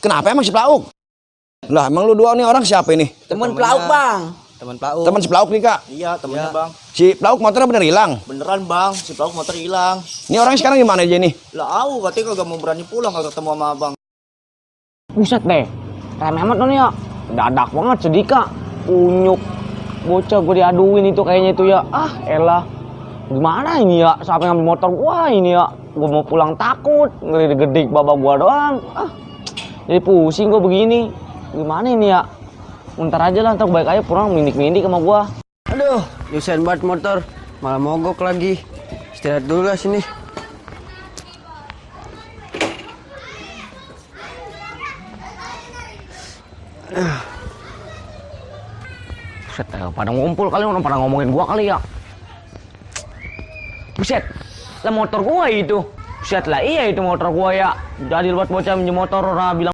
Kenapa emang si Pelauk? Lah emang lu dua nih orang siapa ini? Temen Pelauk, Bang. Teman Pelauk. Teman si Pelauk nih, Kak. Iya, temennya Bang. Si Pelauk motornya bener hilang. Beneran Bang, si Pelauk motor hilang. Ini orangnya sekarang gimana aja nih? Lah aku katanya kagak mau berani pulang kalau ketemu sama Abang. Buset deh. Rem hemat lo nih ya. Dadak banget sedih, Kak. Unyuk. Bocah gue diaduin itu kayaknya itu ya. Ah, elah. Gimana ini ya? Siapa yang ngambil motor gua ini ya? Gua mau pulang takut, ngeridik-gedik babak gua doang. Ah. Jadi pusing gua begini. Gimana ini ya? Bentar aja lah, ntar baik aja pulang mindik-mindik sama gua. Aduh, nyusahin banget motor. Malah mogok lagi. Istirahat dulu lah sini. Buset, pada ngumpul kali, orang pada ngomongin gua kali ya. Buset, lah motor gua itu. Buset lah, iya itu motor gua ya. Jadi buat bocah minjem motor, orang bilang